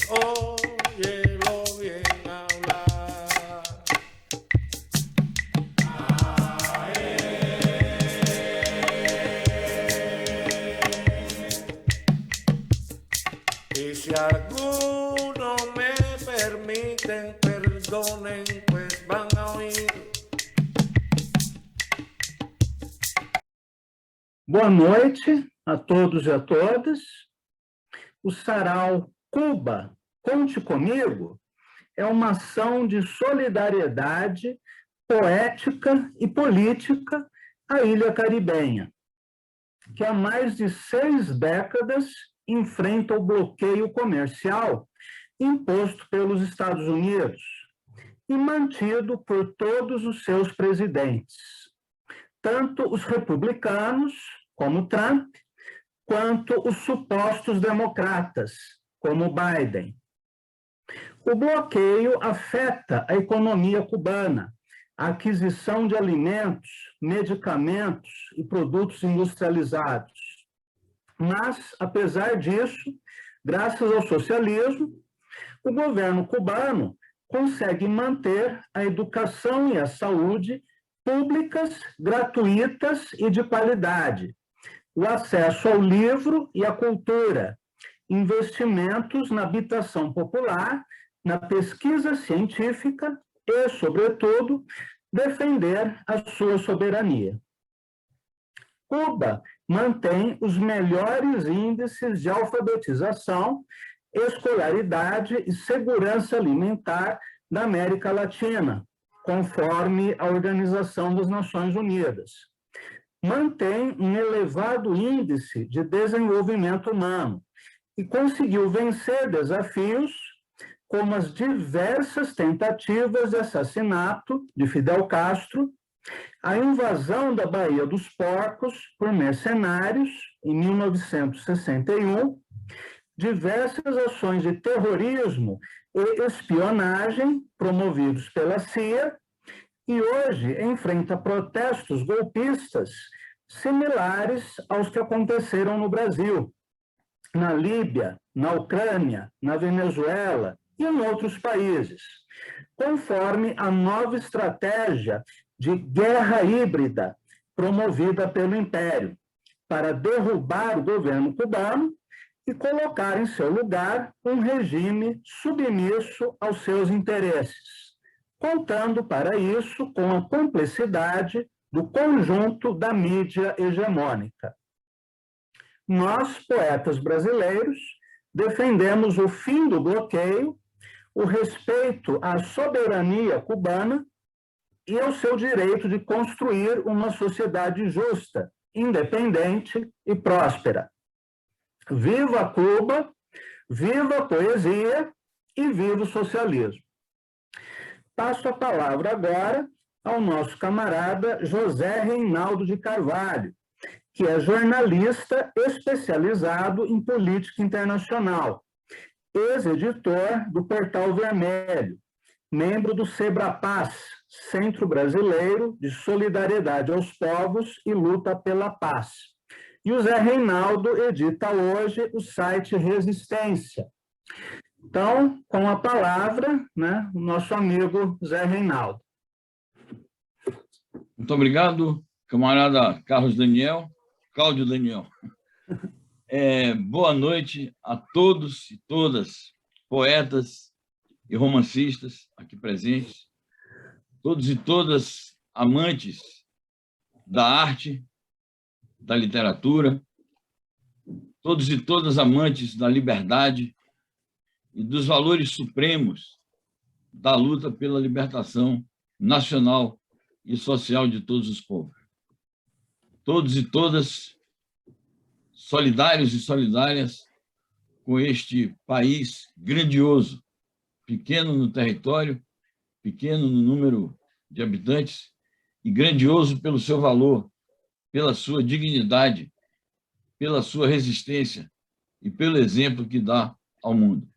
Óyelo bien hablar. Y si alguno me permiten, perdonen, pues van a oír. Boa noite a todos e a todas. O Sarau Cuba, Conte Comigo, é uma ação de solidariedade poética e política à ilha caribenha, que há mais de 6 décadas enfrenta o bloqueio comercial imposto pelos Estados Unidos e mantido por todos os seus presidentes, tanto os republicanos, como Trump, quanto os supostos democratas, como Biden. O bloqueio afeta a economia cubana, a aquisição de alimentos, medicamentos e produtos industrializados. Mas, apesar disso, graças ao socialismo, o governo cubano consegue manter a educação e a saúde públicas, gratuitas e de qualidade, o acesso ao livro e à cultura, investimentos na habitação popular, na pesquisa científica e, sobretudo, defender a sua soberania. Cuba mantém os melhores índices de alfabetização, escolaridade e segurança alimentar da América Latina, conforme a Organização das Nações Unidas. Mantém um elevado índice de desenvolvimento humano e conseguiu vencer desafios como as diversas tentativas de assassinato de Fidel Castro, a invasão da Baía dos Porcos por mercenários em 1961, diversas ações de terrorismo e espionagem promovidos pela CIA, e hoje enfrenta protestos golpistas similares aos que aconteceram no Brasil, na Líbia, na Ucrânia, na Venezuela e em outros países, conforme a nova estratégia de guerra híbrida promovida pelo Império, para derrubar o governo cubano e colocar em seu lugar um regime submisso aos seus interesses, contando para isso com a cumplicidade do conjunto da mídia hegemônica. Nós, poetas brasileiros, defendemos o fim do bloqueio, o respeito à soberania cubana e ao seu direito de construir uma sociedade justa, independente e próspera. Viva Cuba, viva a poesia e viva o socialismo. Passo a palavra agora ao nosso camarada José Reinaldo de Carvalho, que é jornalista especializado em política internacional, ex-editor do Portal Vermelho, membro do SEBRAPAZ, Centro Brasileiro de Solidariedade aos Povos e Luta pela Paz. E o Zé Reinaldo edita hoje o site Resistência. Então, com a palavra, né, o nosso amigo Zé Reinaldo. Muito obrigado, camarada Cláudio Daniel. Boa noite a todos e todas, poetas e romancistas aqui presentes, todos e todas amantes da arte, da literatura, todos e todas amantes da liberdade e dos valores supremos da luta pela libertação nacional e social de todos os povos. Todos e todas solidários e solidárias com este país grandioso, pequeno no território, pequeno no número de habitantes e grandioso pelo seu valor, pela sua dignidade, pela sua resistência e pelo exemplo que dá ao mundo.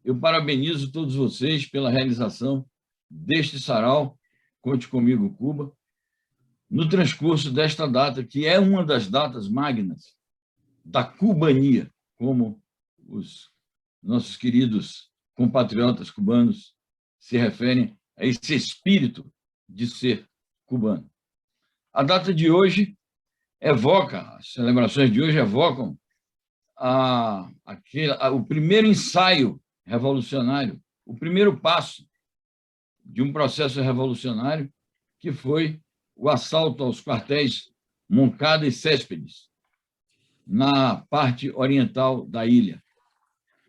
Eu parabenizo todos vocês pela realização deste sarau Conte Comigo, Cuba, no transcurso desta data, que é uma das datas magnas da cubania, como os nossos queridos compatriotas cubanos se referem a esse espírito de ser cubano. A data de hoje evoca, as celebrações de hoje evocam o primeiro ensaio revolucionário, o primeiro passo de um processo revolucionário, que foi o assalto aos quartéis Moncada e Céspedes, na parte oriental da ilha,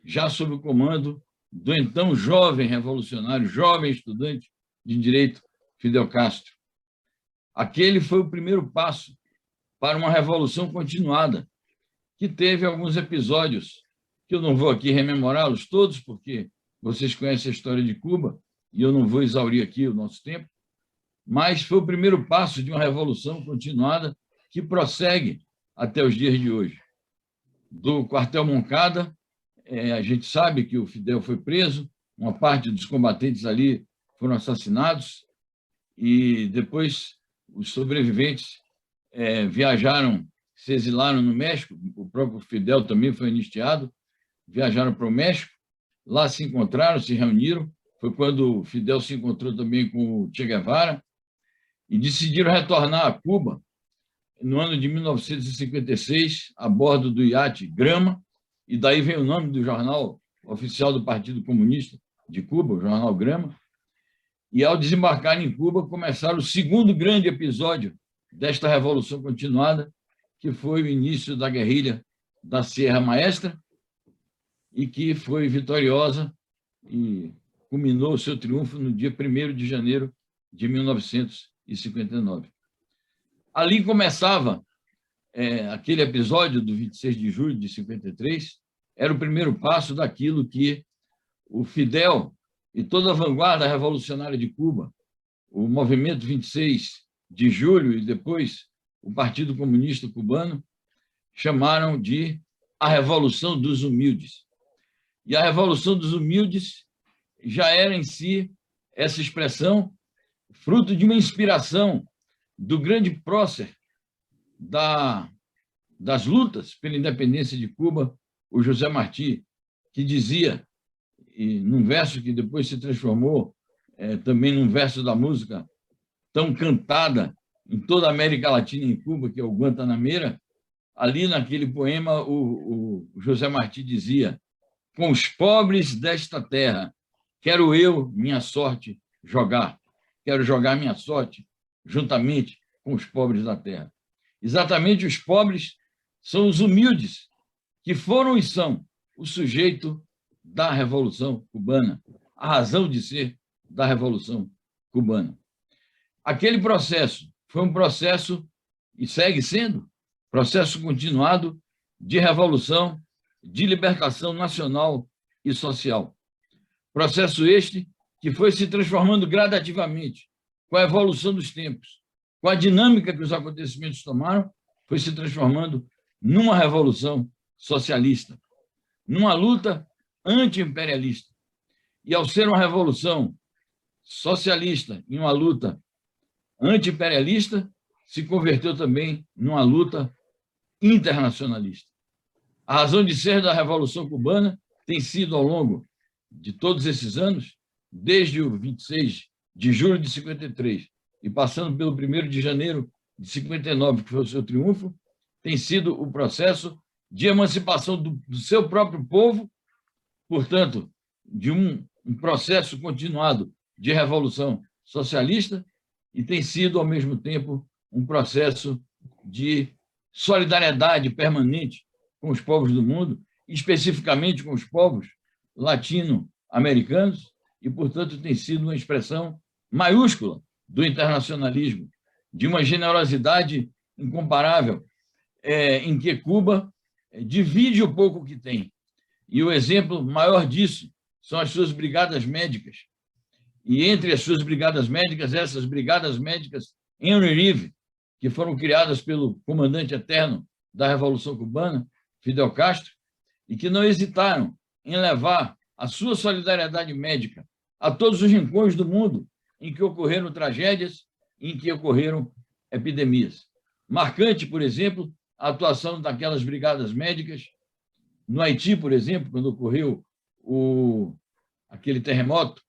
já sob o comando do então jovem revolucionário, jovem estudante de direito, Fidel Castro. Aquele foi o primeiro passo para uma revolução continuada, que teve alguns episódios, que eu não vou aqui rememorá-los todos, porque vocês conhecem a história de Cuba, e eu não vou exaurir aqui o nosso tempo, mas foi o primeiro passo de uma revolução continuada que prossegue até os dias de hoje. Do quartel Moncada, a gente sabe que o Fidel foi preso, uma parte dos combatentes ali foram assassinados, e depois os sobreviventes viajaram, se exilaram no México, o próprio Fidel também foi anistiado, viajaram para o México, lá se encontraram, se reuniram, foi quando o Fidel se encontrou também com o Che Guevara, e decidiram retornar a Cuba no ano de 1956, a bordo do iate Grama, e daí vem o nome do jornal oficial do Partido Comunista de Cuba, o jornal Grama, e ao desembarcar em Cuba, começaram o segundo grande episódio desta revolução continuada, que foi o início da guerrilha da Sierra Maestra, e que foi vitoriosa e culminou o seu triunfo no dia 1º de janeiro de 1959. Ali começava aquele episódio do 26 de julho de 53, era o primeiro passo daquilo que o Fidel e toda a vanguarda revolucionária de Cuba, o movimento 26 de julho e depois o Partido Comunista Cubano, chamaram de a Revolução dos Humildes. E a Revolução dos Humildes já era em si essa expressão fruto de uma inspiração do grande prócer das lutas pela independência de Cuba, o José Martí, que dizia, e num verso que depois se transformou também num verso da música tão cantada em toda a América Latina e em Cuba, que é o Guantanamera, ali naquele poema o José Martí dizia: com os pobres desta terra quero eu minha sorte jogar, quero jogar minha sorte juntamente com os pobres da terra. Exatamente, os pobres são os humildes, que foram e são o sujeito da Revolução Cubana, a razão de ser da Revolução Cubana. Aquele processo foi um processo, e segue sendo, processo continuado de revolução, de libertação nacional e social. Processo este que foi se transformando gradativamente com a evolução dos tempos, com a dinâmica que os acontecimentos tomaram, foi se transformando numa revolução socialista, numa luta anti-imperialista. E ao ser uma revolução socialista e uma luta anti-imperialista, se converteu também numa luta internacionalista. A razão de ser da Revolução Cubana tem sido, ao longo de todos esses anos, desde o 26 de julho de 53 e passando pelo 1º de janeiro de 59, que foi o seu triunfo, tem sido o processo de emancipação do seu próprio povo, portanto, de um processo continuado de revolução socialista, e tem sido, ao mesmo tempo, um processo de solidariedade permanente com os povos do mundo, especificamente com os povos latino-americanos, e, portanto, tem sido uma expressão maiúscula do internacionalismo, de uma generosidade incomparável, em que Cuba divide o pouco que tem. E o exemplo maior disso são as suas brigadas médicas. E entre as suas brigadas médicas, essas brigadas médicas Henry Reeve, que foram criadas pelo comandante eterno da Revolução Cubana, Fidel Castro, e que não hesitaram em levar a sua solidariedade médica a todos os rincões do mundo em que ocorreram tragédias, em que ocorreram epidemias. Marcante, por exemplo, a atuação daquelas brigadas médicas no Haiti, por exemplo, quando ocorreu aquele terremoto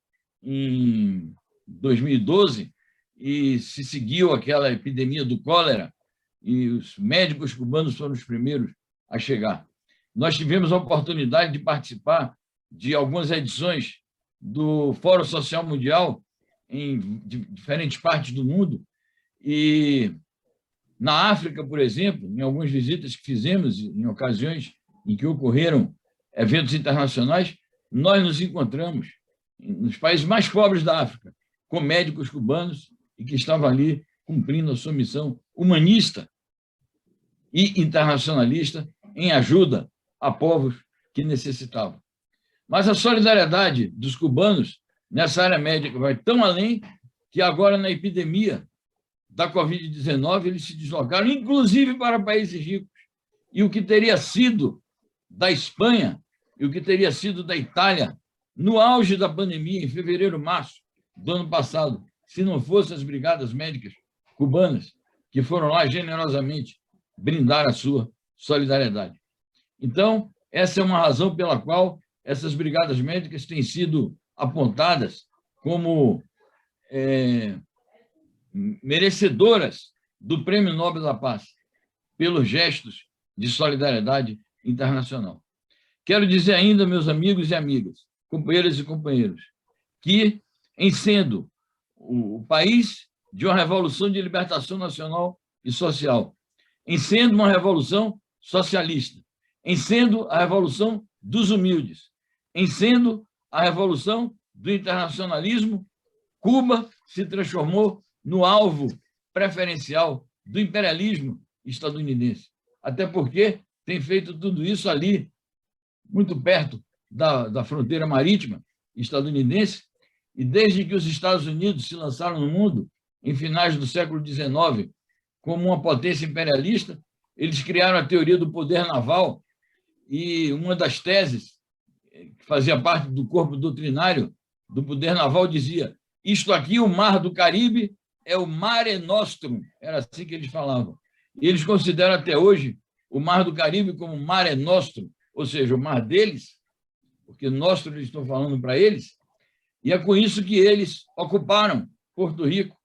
em 2012 e se seguiu aquela epidemia do cólera, e os médicos cubanos foram os primeiros a chegar. Nós tivemos a oportunidade de participar de algumas edições do Fórum Social Mundial em diferentes partes do mundo, e na África, por exemplo, em algumas visitas que fizemos, em ocasiões em que ocorreram eventos internacionais, nós nos encontramos nos países mais pobres da África, com médicos cubanos e que estavam ali cumprindo a sua missão humanista e internacionalista em ajuda a povos que necessitavam. Mas a solidariedade dos cubanos nessa área médica vai tão além que agora, na epidemia da Covid-19, eles se deslocaram, inclusive para países ricos. E o que teria sido da Espanha e o que teria sido da Itália no auge da pandemia, em fevereiro, março do ano passado, se não fossem as brigadas médicas cubanas, que foram lá generosamente brindar a sua solidariedade. Então, essa é uma razão pela qual essas brigadas médicas têm sido apontadas como merecedoras do Prêmio Nobel da Paz, pelos gestos de solidariedade internacional. Quero dizer ainda, meus amigos e amigas, companheiras e companheiros, que, em sendo o país de uma revolução de libertação nacional e social, em sendo uma revolução socialista, em sendo a revolução dos humildes, em sendo a revolução do internacionalismo, Cuba se transformou no alvo preferencial do imperialismo estadunidense. Até porque tem feito tudo isso ali, muito perto da fronteira marítima estadunidense, e desde que os Estados Unidos se lançaram no mundo, em finais do século XIX, como uma potência imperialista, eles criaram a teoria do poder naval, e uma das teses que fazia parte do corpo doutrinário do poder naval dizia: isto aqui, o Mar do Caribe, é o Mare Nostrum, era assim que eles falavam. E eles consideram até hoje o Mar do Caribe como Mare Nostrum, ou seja, o mar deles, porque Nostrum eles estão falando para eles, e é com isso que eles ocuparam Porto Rico,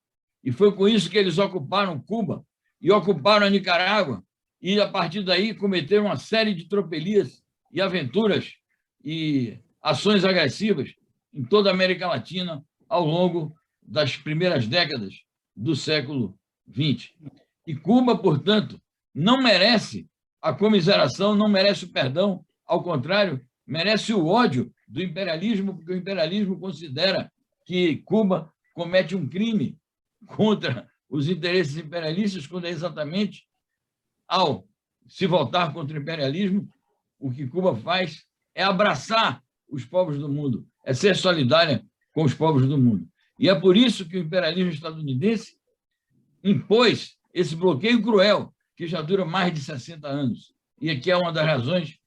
e foi com isso que eles ocuparam Cuba, e ocuparam a Nicarágua, e, a partir daí, cometeram uma série de tropelias e aventuras e ações agressivas em toda a América Latina ao longo das primeiras décadas do século XX. E Cuba, portanto, não merece a comiseração, não merece o perdão, ao contrário, merece o ódio do imperialismo, porque o imperialismo considera que Cuba comete um crime contra os interesses imperialistas, quando é exatamente ao se voltar contra o imperialismo, o que Cuba faz é abraçar os povos do mundo, é ser solidária com os povos do mundo. E é por isso que o imperialismo estadunidense impôs esse bloqueio cruel, que já dura mais de 60 anos. E aqui é uma das razões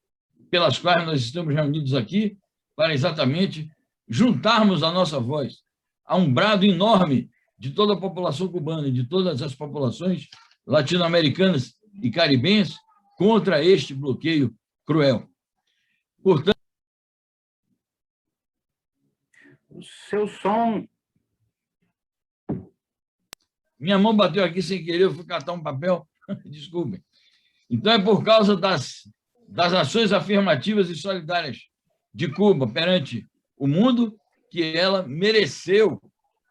pelas quais nós estamos reunidos aqui, para exatamente juntarmos a nossa voz a um brado enorme de toda a população cubana e de todas as populações latino-americanas e caribenhas contra este bloqueio cruel. Portanto, o seu som... Minha mão bateu aqui sem querer, eu fui catar um papel, desculpem. Então, é por causa das ações afirmativas e solidárias de Cuba perante o mundo que ela mereceu,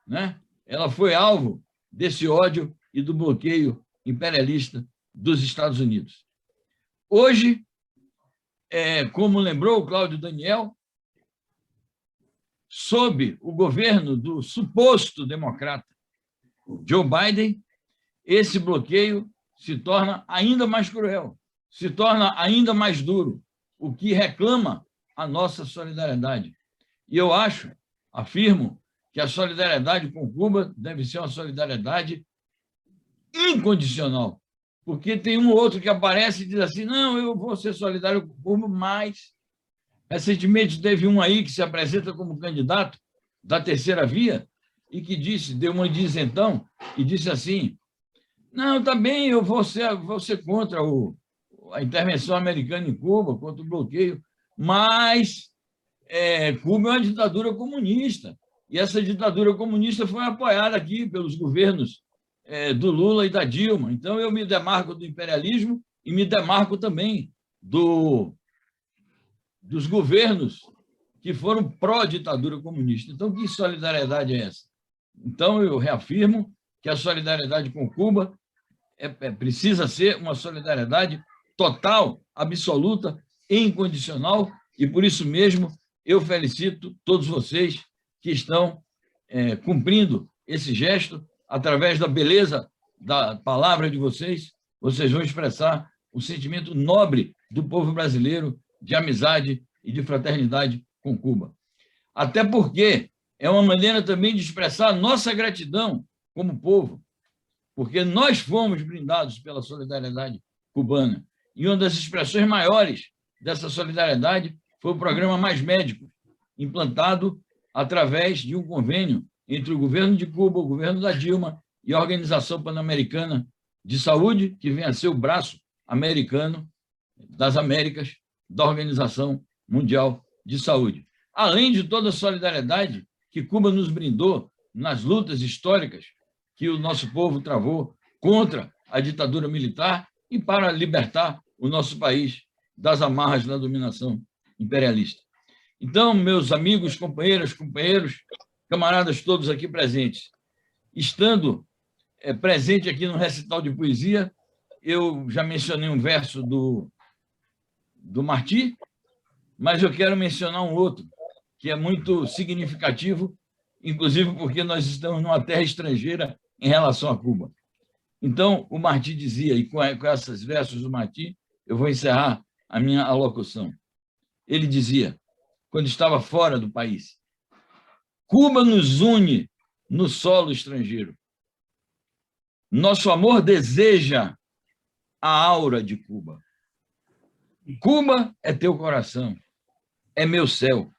né? Ela foi alvo desse ódio e do bloqueio imperialista dos Estados Unidos. Hoje, como lembrou o Cláudio Daniel, sob o governo do suposto democrata Joe Biden, esse bloqueio se torna ainda mais cruel, se torna ainda mais duro, o que reclama a nossa solidariedade. E eu afirmo, que a solidariedade com Cuba deve ser uma solidariedade incondicional, Porque tem um ou outro que aparece e diz assim, não, eu vou ser solidário com Cuba, mas... Recentemente teve um aí que se apresenta como candidato da terceira via e que disse, deu uma de isentão e disse assim, não, tá bem, eu vou ser contra a intervenção americana em Cuba, contra o bloqueio, mas Cuba é uma ditadura comunista, e essa ditadura comunista foi apoiada aqui pelos governos do Lula e da Dilma. Então, eu me demarco do imperialismo e me demarco também dos governos que foram pró-ditadura comunista. Então, que solidariedade é essa? Então, eu reafirmo que a solidariedade com Cuba precisa ser uma solidariedade total, absoluta e incondicional, e, por isso mesmo, eu felicito todos vocês que estão cumprindo esse gesto, através da beleza da palavra de vocês, vocês vão expressar o sentimento nobre do povo brasileiro de amizade e de fraternidade com Cuba. Até porque é uma maneira também de expressar a nossa gratidão como povo, porque nós fomos brindados pela solidariedade cubana. E uma das expressões maiores dessa solidariedade foi o programa Mais Médicos, implantado através de um convênio entre o governo de Cuba, o governo da Dilma e a Organização Pan-Americana de Saúde, que vem a ser o braço americano das Américas da Organização Mundial de Saúde. Além de toda a solidariedade que Cuba nos brindou nas lutas históricas que o nosso povo travou contra a ditadura militar e para libertar o nosso país das amarras da dominação imperialista. Então, meus amigos, companheiros, camaradas todos aqui presentes, estando presente aqui no recital de poesia, eu já mencionei um verso do Martí, mas eu quero mencionar um outro, que é muito significativo, inclusive porque nós estamos numa terra estrangeira em relação a Cuba. Então, o Martí dizia, e com esses versos do Martí, eu vou encerrar a minha alocução. Ele dizia, quando estava fora do país, Cuba nos une no solo estrangeiro. Nosso amor deseja a aura de Cuba. Cuba é teu coração, é meu céu.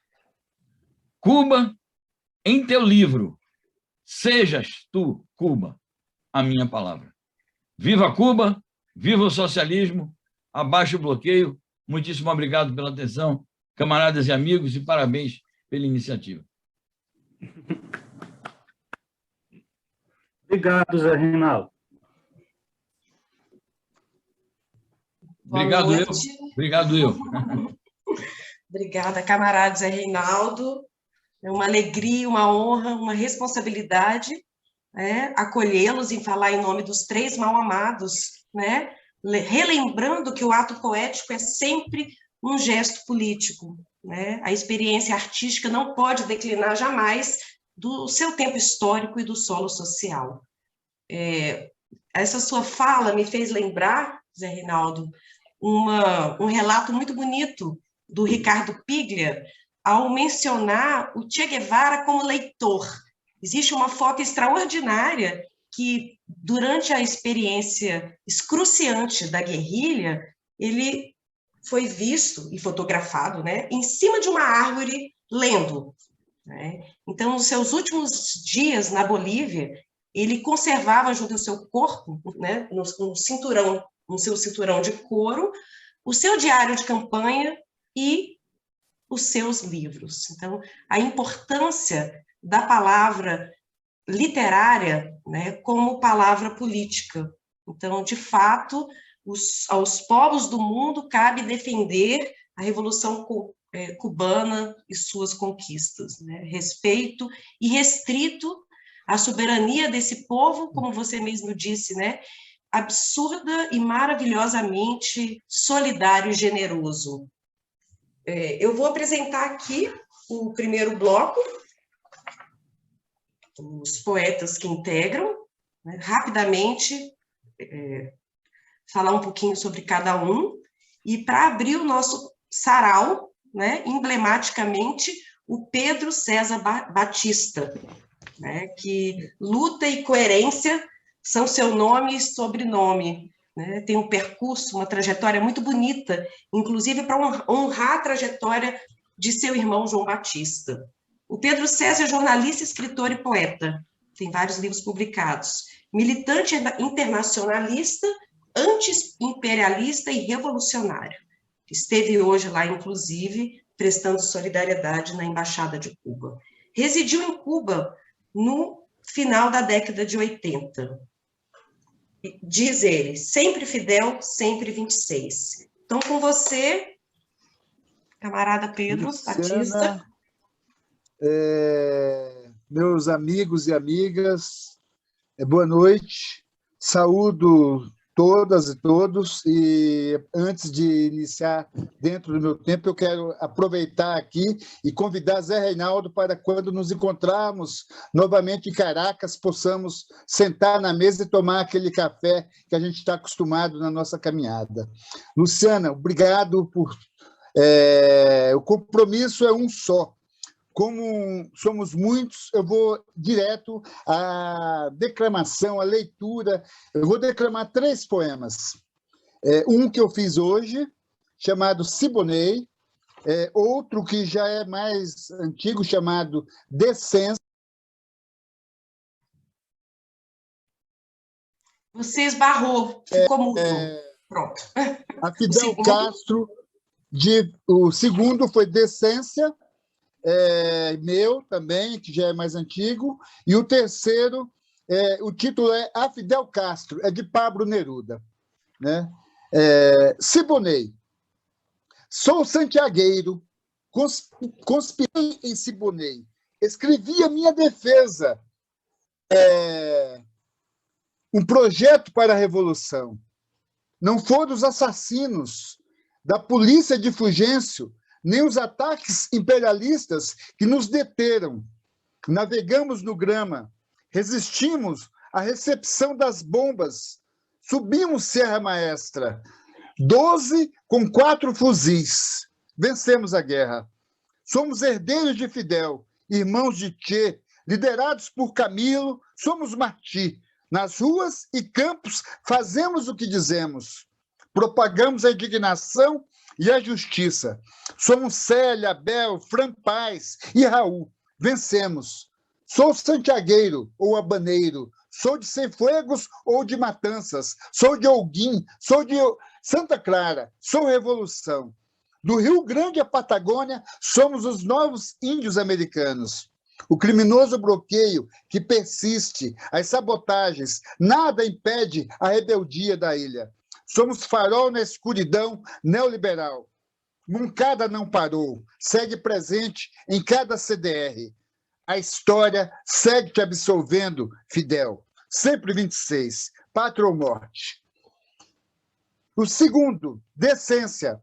Cuba, em teu livro, sejas tu, Cuba, a minha palavra. Viva Cuba, viva o socialismo, abaixo o bloqueio. Muitíssimo obrigado pela atenção, camaradas e amigos, e parabéns pela iniciativa. Obrigado, Zé Reinaldo. Obrigado eu. Obrigado eu. Obrigada, camarada Zé Reinaldo. É uma alegria, uma honra, uma responsabilidade, né, acolhê-los e falar em nome dos três mal-amados, né, relembrando que o ato poético é sempre um gesto político, né? A experiência artística não pode declinar jamais do seu tempo histórico e do solo social. Essa sua fala me fez lembrar, Zé Reinaldo, um relato muito bonito do Ricardo Piglia, ao mencionar o Che Guevara como leitor. Existe uma foto extraordinária que, durante a experiência excruciante da guerrilha, ele foi visto e fotografado, né, em cima de uma árvore, lendo, né? Então, nos seus últimos dias na Bolívia, ele conservava junto ao seu corpo, né, no seu cinturão de couro, o seu diário de campanha e os seus livros. Então, a importância da palavra literária, né, como palavra política. Então, de fato, aos povos do mundo cabe defender a Revolução Cubana e suas conquistas, né? Respeito irrestrito à soberania desse povo, como você mesmo disse, né? Absurda e maravilhosamente solidário e generoso. Eu vou apresentar aqui o primeiro bloco, os poetas que integram, né? Rapidamente, falar um pouquinho sobre cada um, e para abrir o nosso sarau, né, emblematicamente, o Pedro César Batista, né, que luta e coerência são seu nome e sobrenome. né? Tem um percurso, uma trajetória muito bonita, inclusive para honrar a trajetória de seu irmão João Batista. O Pedro César é jornalista, escritor e poeta. Tem vários livros publicados. Militante internacionalista, anti-imperialista e revolucionário. Esteve hoje lá, inclusive, prestando solidariedade na Embaixada de Cuba. Residiu em Cuba no final da década de 80. Diz ele, sempre Fidel, sempre 26. Então, com você, camarada Pedro Batista. Meus amigos e amigas, boa noite. Saúdo todas e todos, e antes de iniciar dentro do meu tempo, eu quero aproveitar aqui e convidar Zé Reinaldo para, quando nos encontrarmos novamente em Caracas, possamos sentar na mesa e tomar aquele café que a gente está acostumado na nossa caminhada. Luciana, obrigado por... o compromisso é um só. Como somos muitos, eu vou direto à declamação, à leitura. Eu vou declamar 3 poemas. Um que eu fiz hoje, chamado Siboney, outro que já é mais antigo, chamado Decência. Você esbarrou, ficou mudo. Pronto. A Fidel Castro, o segundo foi Decência, meu também, que já é mais antigo, e o terceiro, o título é A Fidel Castro, é de Pablo Neruda. Né? Siboney. Sou santiagueiro, conspirei em Siboney, escrevi a minha defesa, um projeto para a revolução. Não foram os assassinos da polícia de Fulgêncio, nem os ataques imperialistas que nos deteram. Navegamos no grama, resistimos à recepção das bombas, subimos Serra Maestra, 12 com 4 fuzis. Vencemos a guerra. Somos herdeiros de Fidel, irmãos de Che, liderados por Camilo, somos Martí. Nas ruas e campos fazemos o que dizemos. Propagamos a indignação e a justiça. Somos Célia, Abel, Fran Paz e Raul. Vencemos. Sou santiagueiro ou habaneiro. Sou de Cienfuegos ou de Matanças. Sou de Holguín. Sou de Santa Clara. Sou revolução. Do Rio Grande à Patagônia, somos os novos índios americanos. O criminoso bloqueio que persiste, as sabotagens, nada impede a rebeldia da ilha. Somos farol na escuridão neoliberal. Moncada não parou, segue presente em cada CDR. A história segue te absolvendo, Fidel. Sempre 26, pátria ou morte. O segundo, decência.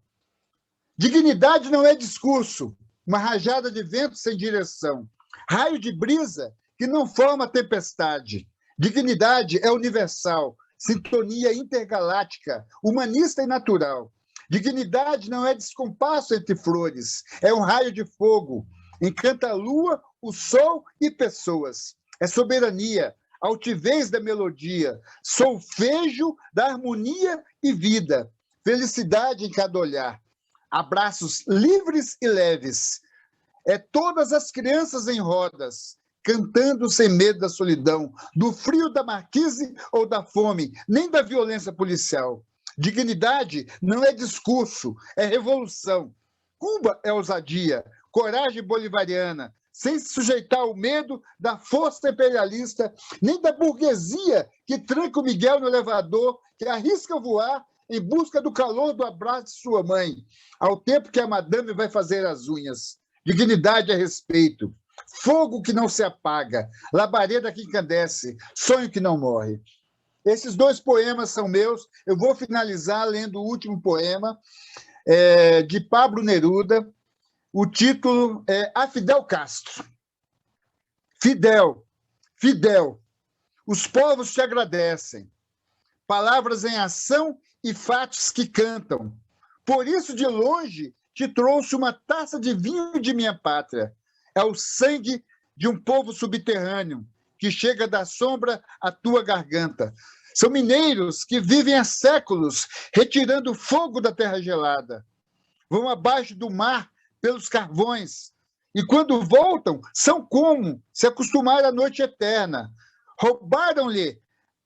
Dignidade não é discurso, uma rajada de vento sem direção. Raio de brisa que não forma tempestade. Dignidade é universal, sintonia intergaláctica, humanista e natural. Dignidade não é descompasso entre flores, é um raio de fogo. Encanta a lua, o sol e pessoas. É soberania, altivez da melodia, solfejo da harmonia e vida. Felicidade em cada olhar. Abraços livres e leves. É todas as crianças em rodas, cantando sem medo da solidão, do frio da marquise ou da fome, nem da violência policial. Dignidade não é discurso, é revolução. Cuba é ousadia, coragem bolivariana, sem se sujeitar ao medo da força imperialista, nem da burguesia que tranca o Miguel no elevador, que arrisca voar em busca do calor do abraço de sua mãe, ao tempo que a madame vai fazer as unhas. Dignidade é respeito, fogo que não se apaga, labareda que encandece, sonho que não morre. Esses 2 poemas são meus. Eu vou finalizar lendo o último poema, de Pablo Neruda. O título é A Fidel Castro. Fidel, Fidel, os povos te agradecem. Palavras em ação e fatos que cantam. Por isso, de longe, te trouxe uma taça de vinho de minha pátria. É o sangue de um povo subterrâneo que chega da sombra à tua garganta. São mineiros que vivem há séculos retirando o fogo da terra gelada. Vão abaixo do mar pelos carvões. E quando voltam, são como se acostumar à noite eterna. Roubaram-lhe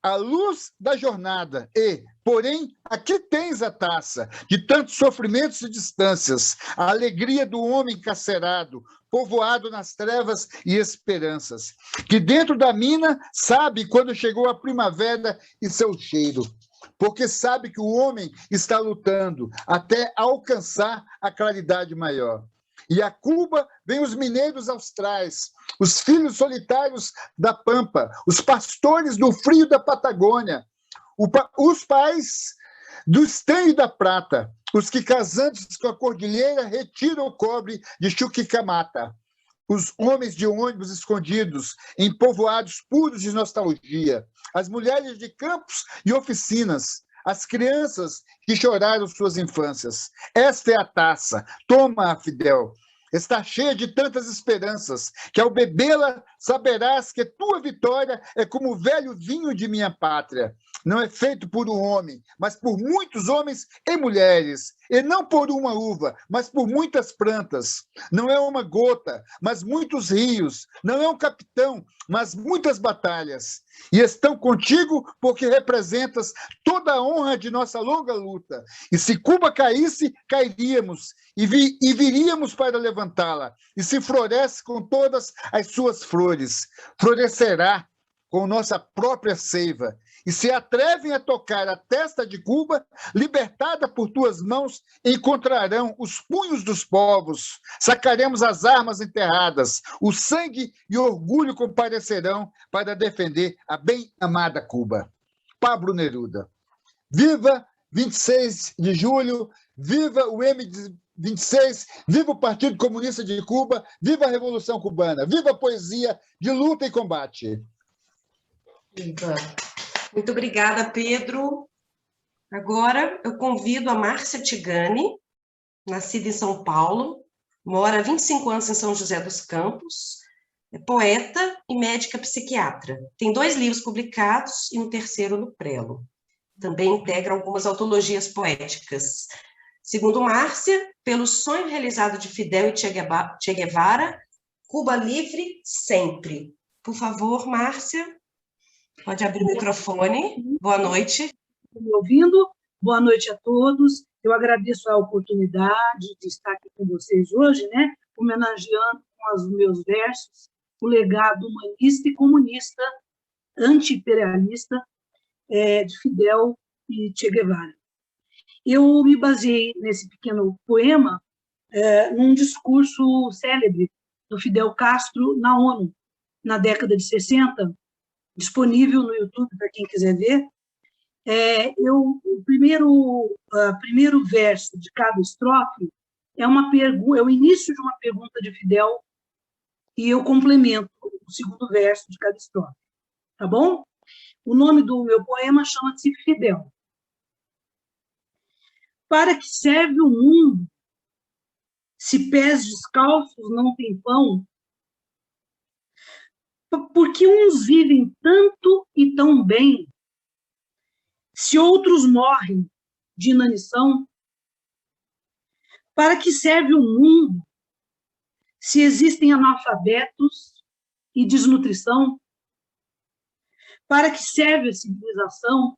a luz da jornada e, porém, aqui tens a taça de tantos sofrimentos e distâncias, a alegria do homem encarcerado, povoado nas trevas e esperanças, que dentro da mina sabe quando chegou a primavera e seu cheiro, porque sabe que o homem está lutando até alcançar a claridade maior. E a Cuba vem os mineiros austrais, os filhos solitários da Pampa, os pastores do frio da Patagônia, os pais do estanho e da prata, os que casantes com a cordilheira retiram o cobre de Chuquicamata, os homens de ônibus escondidos em povoados puros de nostalgia, as mulheres de campos e oficinas, as crianças que choraram suas infâncias. Esta é a taça. Toma, Fidel. Está cheia de tantas esperanças, que ao bebê-la saberás que tua vitória é como o velho vinho de minha pátria. Não é feito por um homem, mas por muitos homens e mulheres. E não por uma uva, mas por muitas plantas. Não é uma gota, mas muitos rios. Não é um capitão, mas muitas batalhas. E estão contigo porque representas toda a honra de nossa longa luta. E se Cuba caísse, cairíamos e viríamos para levantá-la. E se floresce com todas as suas flores, florescerá com nossa própria seiva. E se atrevem a tocar a testa de Cuba, libertada por tuas mãos, encontrarão os punhos dos povos. Sacaremos as armas enterradas, o sangue e o orgulho comparecerão para defender a bem-amada Cuba. Pablo Neruda. Viva 26 de julho, viva o M26, viva o Partido Comunista de Cuba, viva a Revolução Cubana, viva a poesia de luta e combate. Viva. Muito obrigada, Pedro. Agora eu convido a Márcia Tigani, nascida em São Paulo, mora há 25 anos em São José dos Campos, é poeta e médica psiquiatra. Tem 2 livros publicados e um terceiro no prelo. Também integra algumas antologias poéticas. Segundo Márcia, pelo sonho realizado de Fidel e Che Guevara, Cuba livre sempre. Por favor, Márcia. Pode abrir o microfone. Boa noite. Me ouvindo? Boa noite a todos. Eu agradeço a oportunidade de estar aqui com vocês hoje, né? Homenageando com os meus versos o legado humanista e comunista, anti-imperialista de Fidel e Che Guevara. Eu me baseei nesse pequeno poema num discurso célebre do Fidel Castro na ONU, na década de 60, disponível no YouTube para quem quiser ver. O primeiro verso de cada estrofe é o início de uma pergunta de Fidel e eu complemento o segundo verso de cada estrofe. Tá bom? O nome do meu poema chama-se Fidel. Para que serve o mundo se pés descalços não têm pão? Porque uns vivem tanto e tão bem, se outros morrem de inanição? Para que serve o mundo, se existem analfabetos e desnutrição? Para que serve a civilização?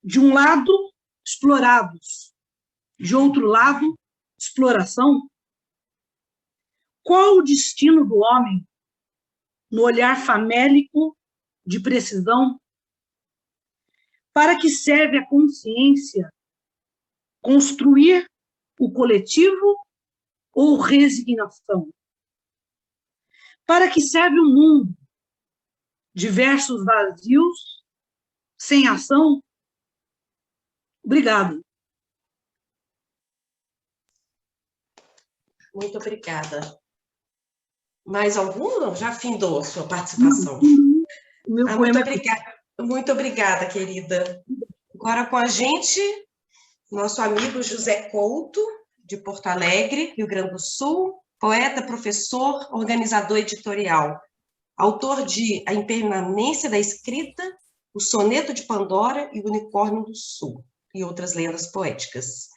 De um lado, explorados, de outro lado, exploração? Qual o destino do homem no olhar famélico de precisão? Para que serve a consciência? Construir o coletivo ou resignação? Para que serve o mundo? Diversos vazios, sem ação? Obrigada. Muito obrigada. Mais algum? Já findou a sua participação? Muito obrigada, querida. Agora com a gente, nosso amigo José Couto, de Porto Alegre, Rio Grande do Sul, poeta, professor, organizador editorial, autor de A Impermanência da Escrita O Soneto de Pandora e o Unicórnio do Sul, e outras lendas poéticas.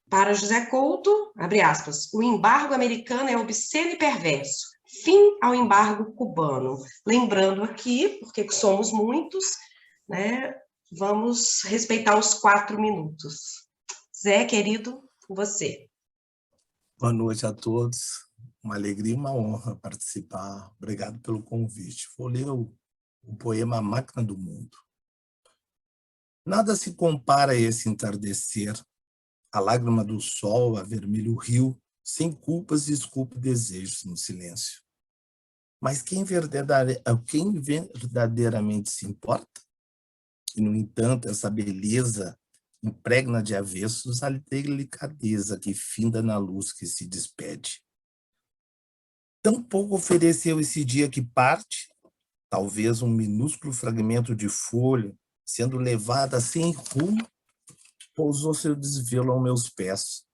Para José Couto, abre aspas, o embargo americano é obsceno e perverso. Fim ao embargo cubano. Lembrando aqui, porque somos muitos, né, vamos respeitar os 4 minutos. Zé, querido, você. Boa noite a todos. Uma alegria e uma honra participar. Obrigado pelo convite. Vou ler o poema A Máquina do Mundo. Nada se compara a esse entardecer, a lágrima do sol, a vermelho rio, sem culpas esculpe desejos no silêncio. Mas quem verdadeiramente se importa? E, no entanto, essa beleza impregna de avessos a delicadeza que finda na luz que se despede. Tão pouco ofereceu esse dia que parte, talvez um minúsculo fragmento de folha, sendo levada sem rumo, pousou seu desvelo aos meus pés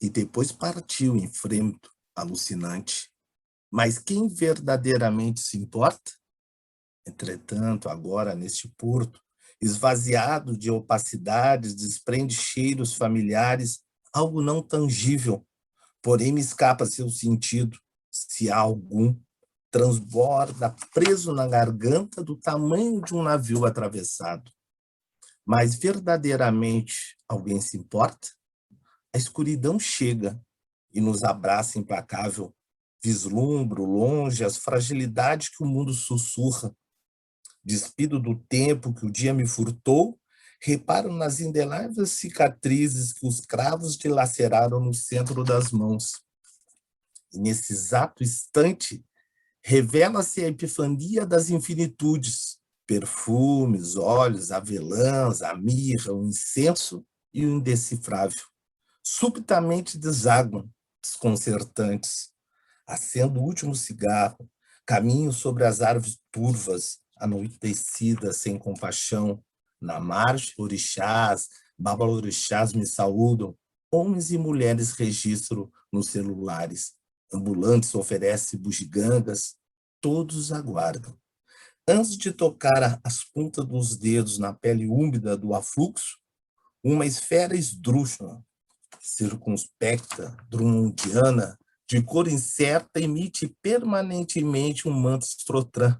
e depois partiu em frêmito alucinante. Mas quem verdadeiramente se importa? Entretanto, agora, neste porto, esvaziado de opacidades, desprende cheiros familiares, algo não tangível, porém me escapa seu sentido, se há algum, transborda preso na garganta do tamanho de um navio atravessado. Mas verdadeiramente alguém se importa? A escuridão chega e nos abraça implacável. Vislumbro longe as fragilidades que o mundo sussurra. Despido do tempo que o dia me furtou, reparo nas indeléveis cicatrizes que os cravos dilaceraram no centro das mãos. E nesse exato instante, revela-se a epifania das infinitudes, perfumes, óleos, avelãs, a mirra, o incenso e o indecifrável. Subitamente desaguam, desconcertantes. Acendo o último cigarro, caminho sobre as árvores turvas, anoitecidas sem compaixão. Na margem, orixás, babalorixás me saúdam, homens e mulheres registram nos celulares. Ambulantes oferecem bugigangas, todos aguardam. Antes de tocar as pontas dos dedos na pele úmida do afluxo, uma esfera esdrúxula, circunspecta, drummondiana, de cor incerta, emite permanentemente um manto estrotrã.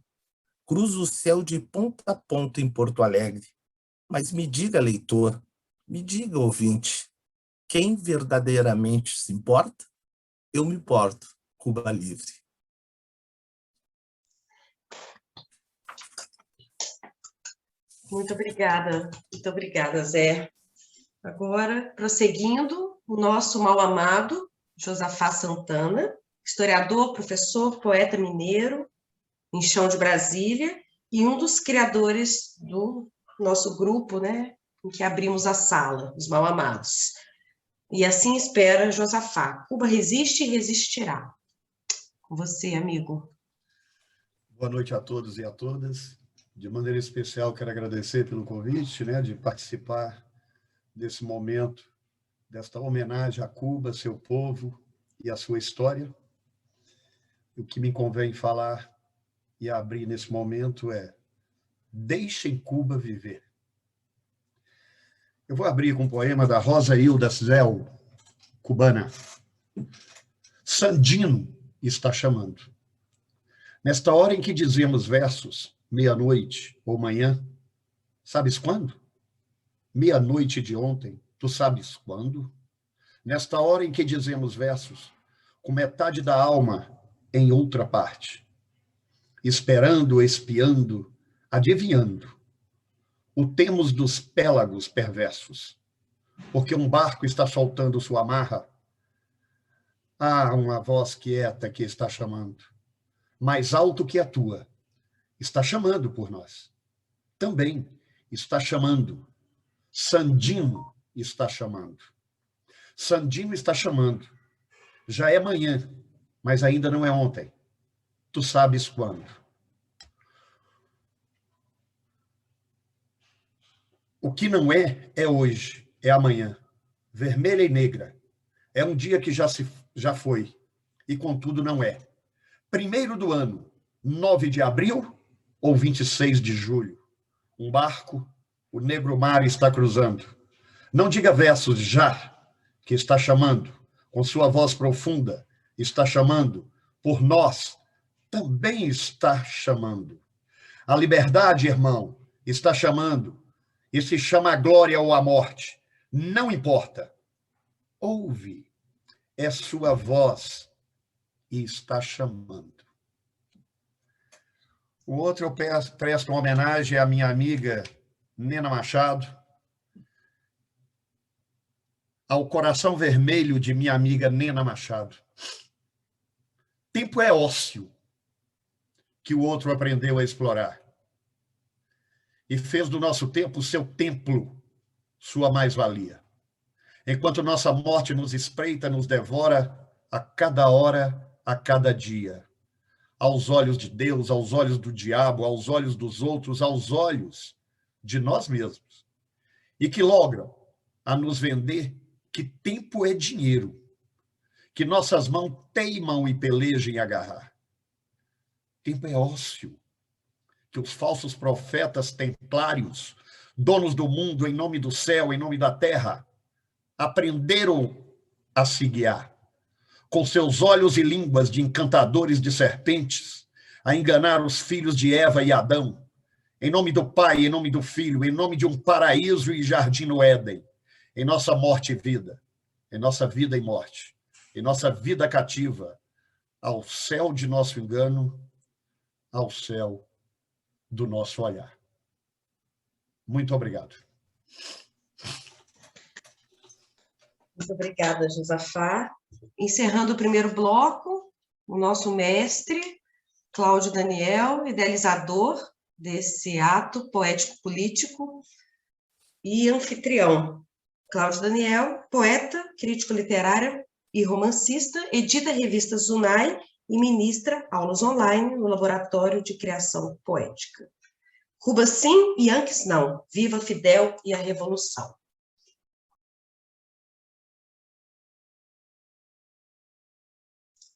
Cruza o céu de ponta a ponta em Porto Alegre. Mas me diga, leitor, me diga, ouvinte, quem verdadeiramente se importa? Eu me importo, Cuba Livre. Muito obrigada, Zé. Agora, prosseguindo, o nosso mal-amado Josafá Santana, historiador, professor, poeta mineiro, em Chão de Brasília, e um dos criadores do nosso grupo, né, em que abrimos a sala, os mal-amados. E assim espera Josafá. Cuba resiste e resistirá. Com você, amigo. Boa noite a todos e a todas. De maneira especial, quero agradecer pelo convite, né, de participar desse momento, desta homenagem a Cuba, seu povo e a sua história. O que me convém falar e abrir nesse momento é: deixem Cuba viver. Eu vou abrir com um poema da Rosa Hilda Zell, cubana. Sandino está chamando. Nesta hora em que dizemos versos, meia-noite ou manhã, sabes quando? Meia-noite de ontem, tu sabes quando? Nesta hora em que dizemos versos, com metade da alma em outra parte, esperando, espiando, adivinhando, o temos dos pélagos perversos, porque um barco está soltando sua amarra. Há uma voz quieta que está chamando, mais alto que a tua, está chamando por nós. Também está chamando. Sandino está chamando. Sandino está chamando. Já é manhã, mas ainda não é ontem. Tu sabes quando. O que não é, é hoje, é amanhã. Vermelha e negra. É um dia que já foi, e contudo não é. 1º do ano, 9 de abril ou 26 de julho? um barco, o negro mar está cruzando. Não diga versos já, que está chamando, com sua voz profunda, está chamando, por nós, também está chamando. A liberdade, irmão, está chamando, e se chama a glória ou a morte, não importa. Ouve, é sua voz e está chamando. O outro eu presto uma homenagem à minha amiga Nena Machado, ao coração vermelho de minha amiga Nena Machado. Tempo é ócio que o outro aprendeu a explorar e fez do nosso tempo seu templo, sua mais-valia. Enquanto nossa morte nos espreita, nos devora a cada hora, a cada dia. Aos olhos de Deus, aos olhos do diabo, aos olhos dos outros, aos olhos de nós mesmos. E que logram a nos vender que tempo é dinheiro, que nossas mãos teimam e pelejam em agarrar. Tempo é ócio, que os falsos profetas templários, donos do mundo em nome do céu, em nome da terra, aprenderam a se guiar, com seus olhos e línguas de encantadores de serpentes, a enganar os filhos de Eva e Adão, em nome do Pai, em nome do Filho, em nome de um paraíso e jardim no Éden, em nossa morte e vida, em nossa vida e morte, em nossa vida cativa, ao céu de nosso engano, ao céu do nosso olhar. Muito obrigado. Muito obrigada, Josafá. Encerrando o primeiro bloco, o nosso mestre, Cláudio Daniel, idealizador desse ato poético-político e anfitrião. Cláudio Daniel, poeta, crítico literário e romancista, edita a revista Zunai e ministra aulas online no Laboratório de Criação Poética. Cuba sim, Yankees não. Viva Fidel e a Revolução.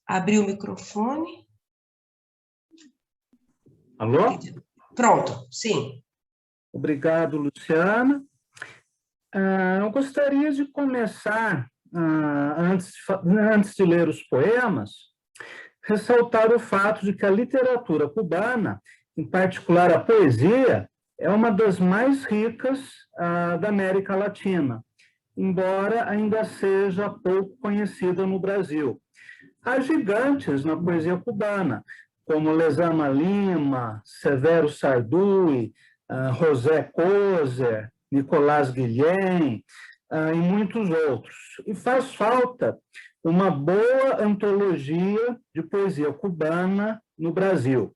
Abri o microfone. Alô? Pronto, sim. Obrigado, Luciana. Eu gostaria de começar, antes de ler os poemas, ressaltar o fato de que a literatura cubana, em particular a poesia, é uma das mais ricas da América Latina, embora ainda seja pouco conhecida no Brasil. Há gigantes na poesia cubana, como Lezama Lima, Severo Sarduy, José Coser, Nicolás Guillén, e muitos outros. E faz falta uma boa antologia de poesia cubana no Brasil.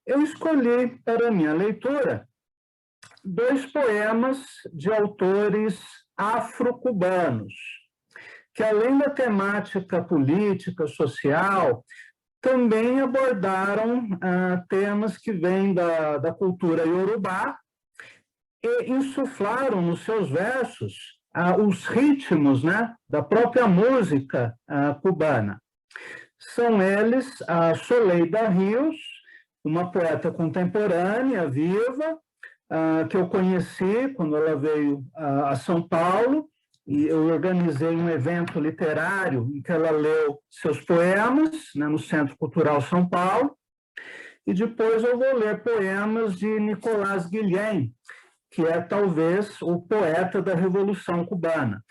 Eu escolhi para minha leitura 2 poemas de autores afro-cubanos, que além da temática política, social, também abordaram temas que vêm da cultura iorubá e insuflaram nos seus versos os ritmos, né, da própria música cubana. São eles a Soleida Rios, uma poeta contemporânea, viva, que eu conheci quando ela veio a São Paulo, e eu organizei um evento literário em que ela leu seus poemas, né, no Centro Cultural São Paulo, e depois eu vou ler poemas de Nicolás Guillén, que é talvez o poeta da Revolução Cubana,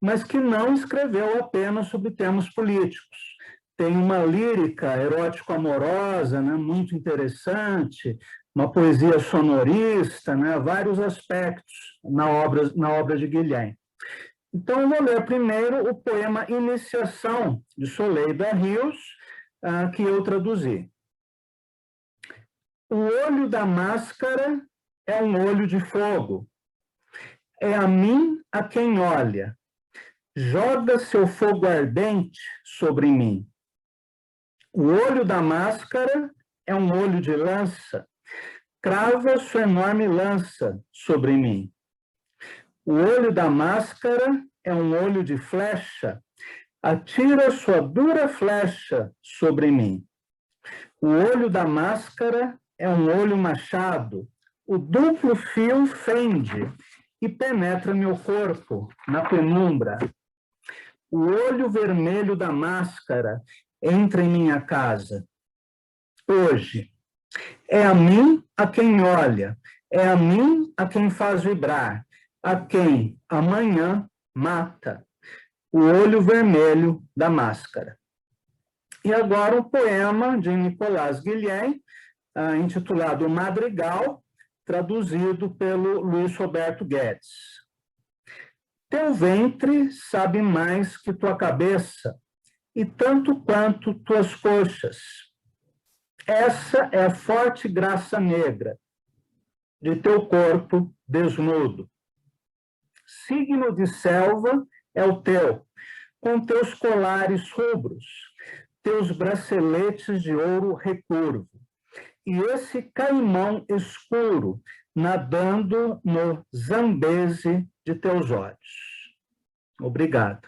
mas que não escreveu apenas sobre temas políticos. Tem uma lírica erótico-amorosa, né, muito interessante, uma poesia sonorista, né, vários aspectos na obra de Guillén. Então, eu vou ler primeiro o poema Iniciação, de Soleida Rios, que eu traduzi. O olho da máscara é um olho de fogo. É a mim a quem olha. Joga seu fogo ardente sobre mim. O olho da máscara é um olho de lança. Crava sua enorme lança sobre mim. O olho da máscara é um olho de flecha. Atira sua dura flecha sobre mim. O olho da máscara é um olho machado. O duplo fio fende e penetra meu corpo na penumbra. O olho vermelho da máscara entra em minha casa. Hoje, é a mim a quem olha, é a mim a quem faz vibrar, a quem amanhã mata. O olho vermelho da máscara. E agora um poema de Nicolás Guilhem, intitulado Madrigal, traduzido pelo Luiz Roberto Guedes. Teu ventre sabe mais que tua cabeça, e tanto quanto tuas coxas. Essa é a forte graça negra de teu corpo desnudo. Signo de selva é o teu, com teus colares rubros, teus braceletes de ouro recurvo, e esse caimão escuro nadando no zambeze de teus olhos. Obrigado.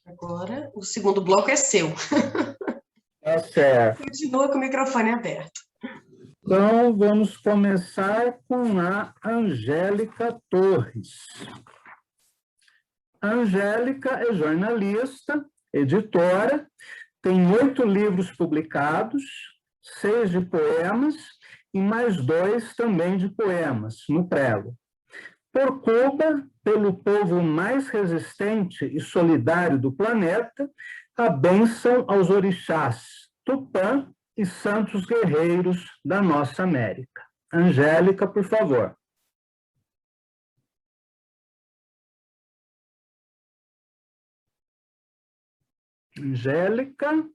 Agora, o segundo bloco é seu. Tá certo. Continua com o microfone aberto. Então, vamos começar com a Angélica Torres. A Angélica é jornalista, editora, tem 8 livros publicados, 6 de poemas e mais 2 também de poemas, no prelo. Por Cuba, pelo povo mais resistente e solidário do planeta, a bênção aos orixás Tupã e santos guerreiros da nossa América. Angélica, por favor. Angélica.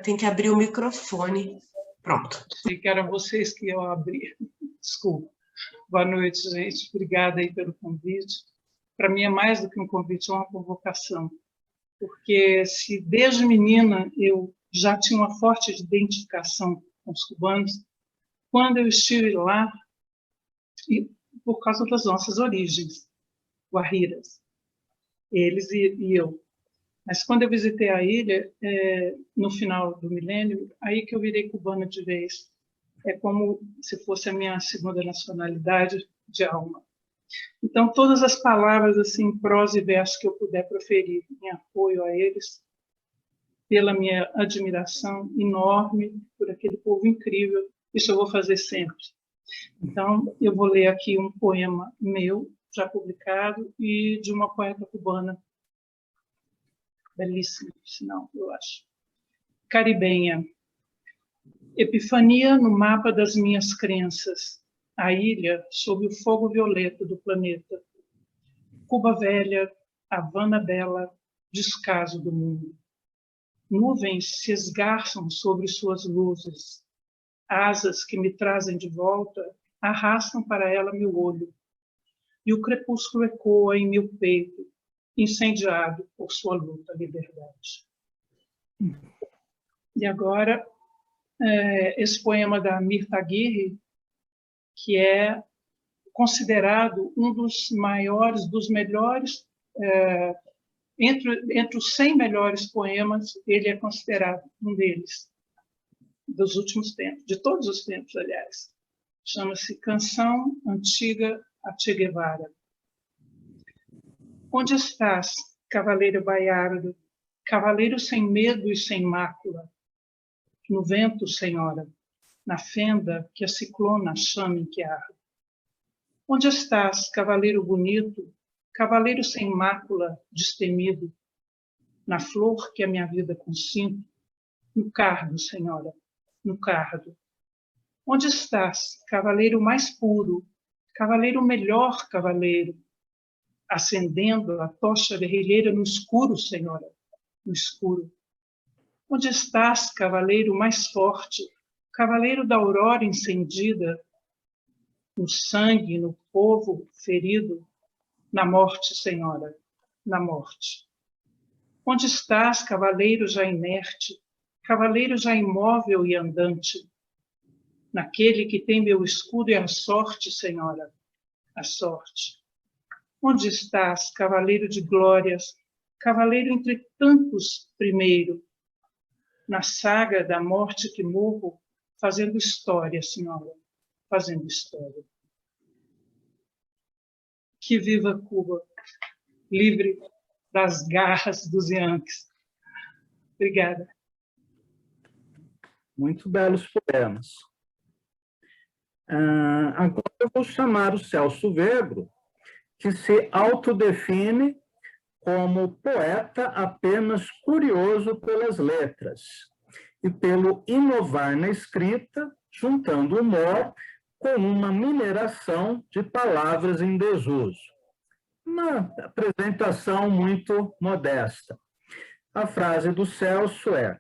Tem que abrir o microfone. Pronto. Achei que era vocês que iam abrir. Desculpa. Boa noite, gente. Obrigada aí pelo convite. Para mim é mais do que um convite, é uma convocação. Porque se desde menina eu já tinha uma forte identificação com os cubanos, quando eu estive lá, e por causa das nossas origens, guarriras, eles e eu. Mas quando eu visitei a ilha, no final do milênio, aí que eu virei cubana de vez. É como se fosse a minha segunda nacionalidade de alma. Então, todas as palavras, assim, prosa e verso que eu puder proferir em apoio a eles, pela minha admiração enorme por aquele povo incrível, isso eu vou fazer sempre. Então, eu vou ler aqui um poema meu, já publicado, e de uma poeta cubana, belíssimo, sinal, eu acho. Caribenha. Epifania no mapa das minhas crenças. A ilha sob o fogo violeta do planeta. Cuba velha, Havana bela, descaso do mundo. Nuvens se esgarçam sobre suas luzes. Asas que me trazem de volta arrastam para ela meu olho. E o crepúsculo ecoa em meu peito, incendiado por sua luta à liberdade. E agora, esse poema da Mirta Aguirre, que é considerado um dos maiores, dos melhores, entre os 100 melhores poemas, ele é considerado um deles, dos últimos tempos, de todos os tempos, aliás. Chama-se Canção Antiga a Che Guevara. Onde estás, cavaleiro baiardo, cavaleiro sem medo e sem mácula? No vento, senhora, na fenda que a ciclona chama em que arde. Onde estás, cavaleiro bonito, cavaleiro sem mácula, destemido? Na flor que a minha vida consinto, no cardo, senhora, no cardo. Onde estás, cavaleiro mais puro, cavaleiro melhor cavaleiro, acendendo a tocha guerrilheira no escuro, senhora, no escuro? Onde estás, cavaleiro mais forte, cavaleiro da aurora incendida, no sangue, no povo ferido, na morte, senhora, na morte? Onde estás, cavaleiro já inerte, cavaleiro já imóvel e andante, naquele que tem meu escudo e a sorte, senhora, a sorte? Onde estás, cavaleiro de glórias, cavaleiro entre tantos primeiro, na saga da morte que morro, fazendo história, senhora, fazendo história. Que viva Cuba, livre das garras dos Yankees. Obrigada. Muito belos poemas. Agora eu vou chamar o Celso Vegro, que se autodefine como poeta apenas curioso pelas letras e pelo inovar na escrita, juntando humor com uma mineração de palavras em desuso. Uma apresentação muito modesta. A frase do Celso é: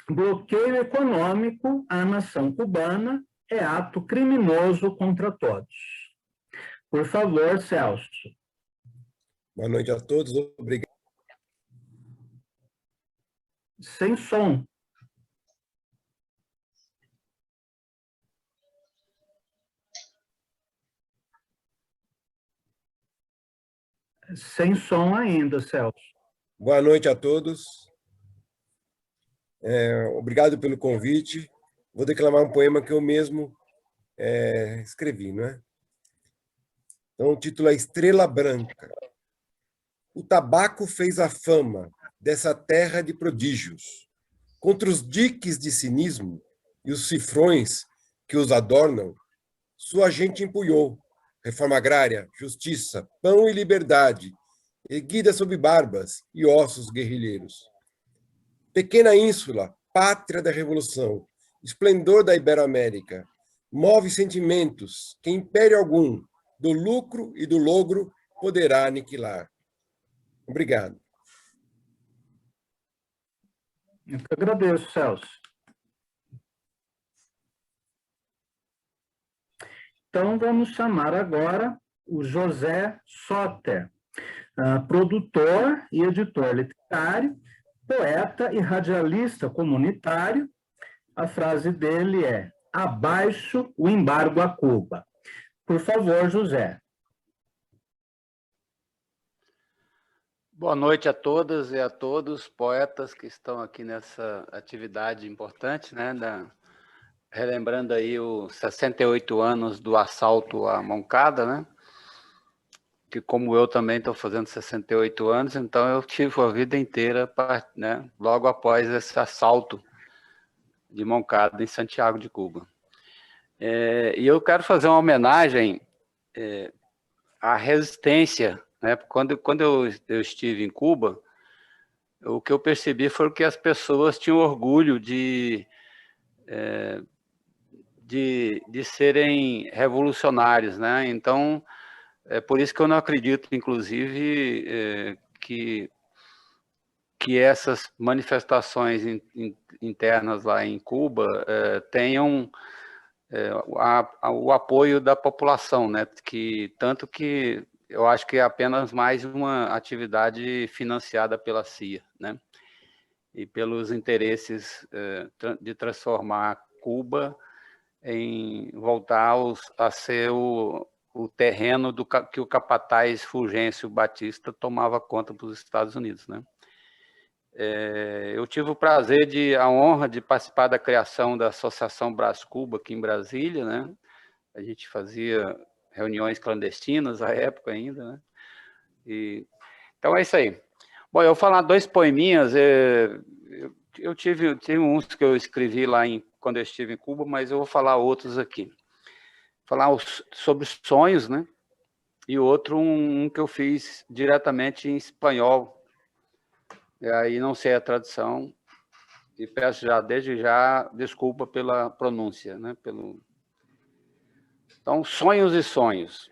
bloqueio econômico à nação cubana é ato criminoso contra todos. Por favor, Celso. Boa noite a todos. Obrigado. Sem som. Sem som ainda, Celso. Boa noite a todos. Obrigado pelo convite. Vou declamar um poema que eu mesmo escrevi, não é? Então, o título é Estrela Branca. O tabaco fez a fama dessa terra de prodígios. Contra os diques de cinismo e os cifrões que os adornam, sua gente empunhou reforma agrária, justiça, pão e liberdade, erguida sob barbas e ossos guerrilheiros. Pequena ínsula, pátria da revolução, esplendor da Iberoamérica, move sentimentos que império algum, do lucro e do logro, poderá aniquilar. Obrigado. Eu que agradeço, Celso. Então, vamos chamar agora o José Soter, produtor e editor literário, poeta e radialista comunitário. A frase dele é: abaixo o embargo a Cuba. Por favor, José. Boa noite a todas e a todos, poetas que estão aqui nessa atividade importante, né, relembrando aí os 68 anos do assalto à Moncada, né, que como eu também estou fazendo 68 anos, então eu tive a vida inteira, né, logo após esse assalto de Moncada em Santiago de Cuba. E eu quero fazer uma homenagem à resistência, né? Quando eu estive em Cuba, o que eu percebi foi que as pessoas tinham orgulho de serem revolucionários, né? Então, é por isso que eu não acredito, inclusive, que essas manifestações internas lá em Cuba tenham o apoio da população, né? Tanto que eu acho que é apenas mais uma atividade financiada pela CIA, né? E pelos interesses de transformar Cuba em voltar a ser o terreno que o capataz Fulgêncio Batista tomava conta para os Estados Unidos, né? Eu tive o prazer, a honra de participar da criação da Associação Brás Cuba aqui em Brasília, né? A gente fazia reuniões clandestinas à época ainda, né? Então é isso aí. Bom, eu vou falar 2 poeminhas. Eu tive uns que eu escrevi lá quando eu estive em Cuba, mas eu vou falar outros aqui. Falar sobre sonhos, né? E outro, um que eu fiz diretamente em espanhol. E aí não sei a tradução e peço desde já desculpa pela pronúncia, né? Então, sonhos e sonhos.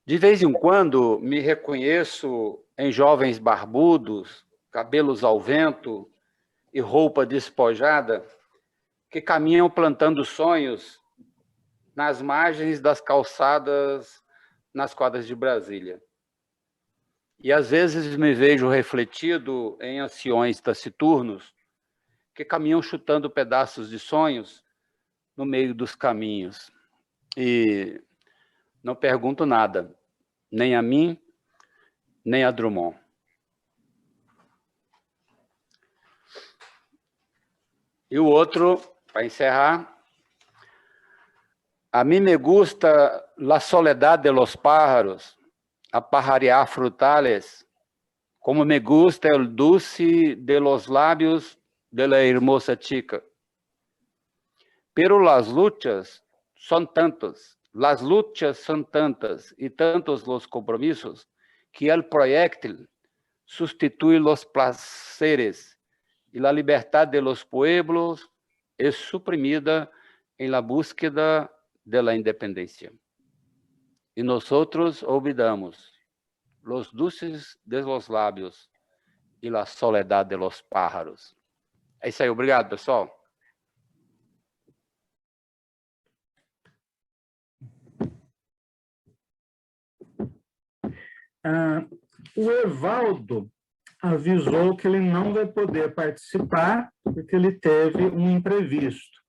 De vez em quando me reconheço em jovens barbudos, cabelos ao vento e roupa despojada, que caminham plantando sonhos nas margens das calçadas nas quadras de Brasília. E às vezes me vejo refletido em anciões taciturnos que caminham chutando pedaços de sonhos no meio dos caminhos. E não pergunto nada, nem a mim, nem a Drummond. E o outro, para encerrar, a mí me gusta la soledad de los pájaros, aparear frutales, como me gusta el dulce de los labios de la hermosa chica. Pero las luchas son tantas y tantos los compromisos, que el proyectil sustituye los placeres y la libertad de los pueblos es suprimida en la búsqueda de la independencia. Y nosotros olvidamos los dulces de los lábios e la soledad de los pájaros. É isso aí, obrigado, pessoal. O Evaldo avisou que ele não vai poder participar, porque ele teve um imprevisto.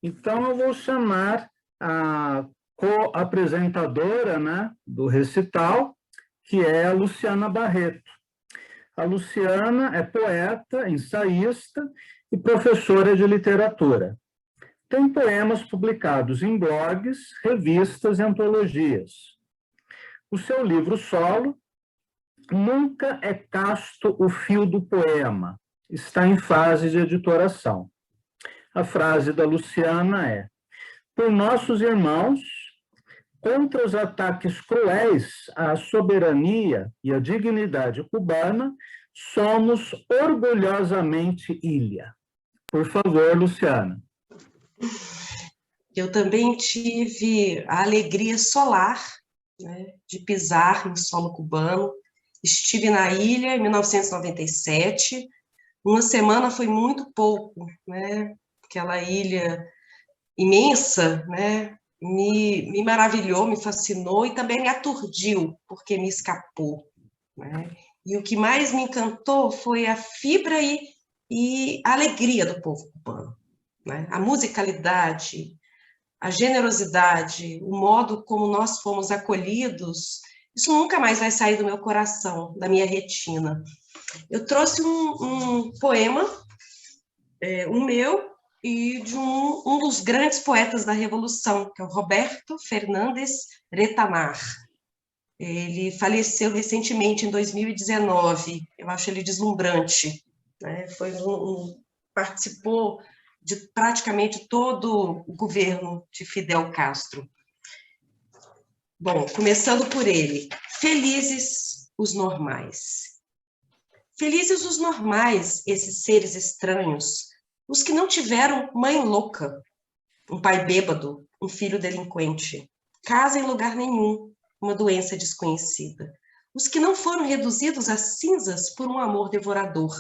Então, eu vou chamar a co-apresentadora, né, do recital, que é a Luciana Barreto. A Luciana é poeta, ensaísta e professora de literatura. Tem poemas publicados em blogs, revistas e antologias. O seu livro solo, Nunca é Casto o Fio do Poema, está em fase de editoração. A frase da Luciana é: por nossos irmãos, contra os ataques cruéis à soberania e à dignidade cubana, somos orgulhosamente ilha. Por favor, Luciana. Eu também tive a alegria solar, né, de pisar em solo cubano. Estive na ilha em 1997. Uma semana foi muito pouco, né? Aquela ilha imensa, né? Me maravilhou, me fascinou e também me aturdiu, porque me escapou, né? E o que mais me encantou foi a fibra e a alegria do povo cubano, né? A musicalidade, a generosidade, o modo como nós fomos acolhidos, isso nunca mais vai sair do meu coração, da minha retina. Eu trouxe um poema, o meu, e de um dos grandes poetas da Revolução, que é o Roberto Fernandes Retamar. Ele faleceu recentemente, em 2019. Eu acho ele deslumbrante, né? Participou de praticamente todo o governo de Fidel Castro. Bom, começando por ele. Felizes os normais. Felizes os normais, esses seres estranhos, os que não tiveram mãe louca, um pai bêbado, um filho delinquente, casa em lugar nenhum, uma doença desconhecida. Os que não foram reduzidos a cinzas por um amor devorador.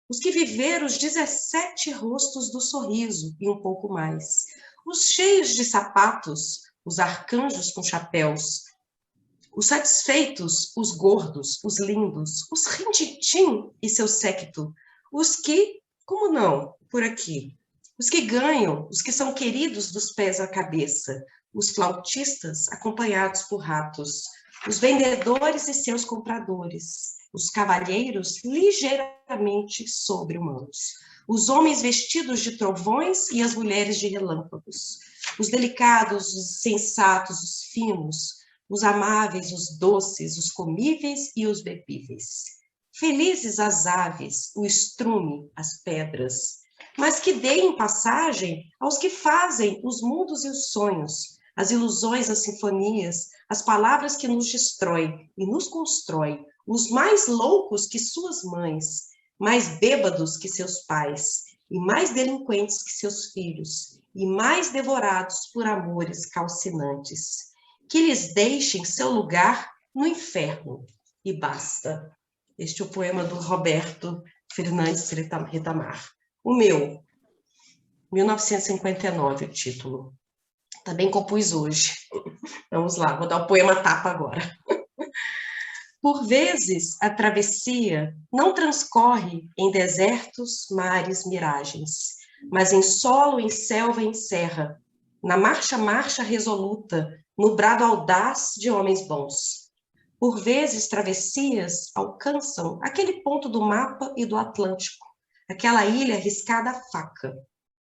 Os que viveram os 17 rostos do sorriso e um pouco mais. Os cheios de sapatos, os arcanjos com chapéus. Os satisfeitos, os gordos, os lindos, os rintitim e seu séquito. Os que, como não, por aqui. Os que ganham, os que são queridos dos pés à cabeça. Os flautistas acompanhados por ratos. Os vendedores e seus compradores. Os cavalheiros ligeiramente sobre-humanos. Os homens vestidos de trovões e as mulheres de relâmpagos. Os delicados, os sensatos, os finos. Os amáveis, os doces, os comíveis e os bebíveis. Felizes as aves, o estrume, as pedras, mas que deem passagem aos que fazem os mundos e os sonhos, as ilusões, as sinfonias, as palavras que nos destroem e nos constroem, os mais loucos que suas mães, mais bêbados que seus pais, e mais delinquentes que seus filhos, e mais devorados por amores calcinantes. Que lhes deixem seu lugar no inferno, e basta. Este é o poema do Roberto Fernandes Retamar. O meu, 1959, o título. Também compus hoje. Vamos lá, vou dar o poema tapa agora. Por vezes, a travessia não transcorre em desertos, mares, miragens, mas em solo, em selva, em serra, na marcha resoluta, no brado audaz de homens bons. Por vezes, travessias alcançam aquele ponto do mapa e do Atlântico, aquela ilha riscada à faca,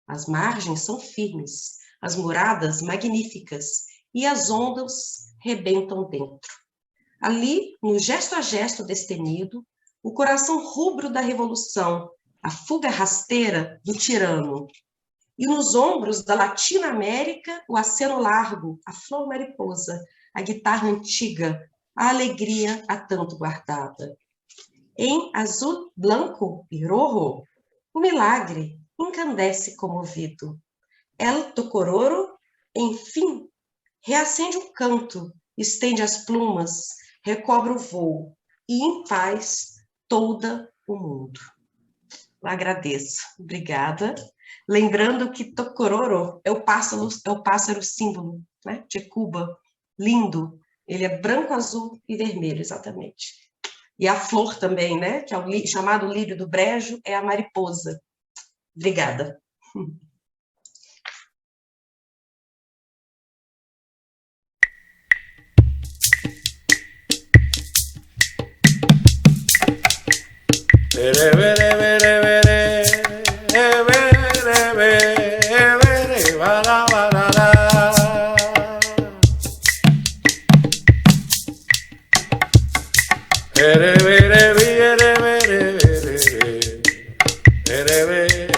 As margens são firmes, as muradas magníficas, e as ondas rebentam dentro. Ali, no gesto a gesto destemido, o coração rubro da revolução, a fuga rasteira do tirano. E nos ombros da Latina América, o aceno largo, a flor mariposa, a guitarra antiga, a alegria há tanto guardada. Em azul, branco e rojo, o milagre incandesce comovido. El Tocororo, enfim, reacende o canto, estende as plumas, recobre o voo, e em paz todo o mundo. Eu agradeço. Obrigada. Lembrando que Tocororo é o pássaro símbolo, né, de Cuba. Lindo. Ele é branco, azul e vermelho, exatamente. E a flor também, né, que é o chamado lírio do brejo, é a mariposa. Obrigada. Ere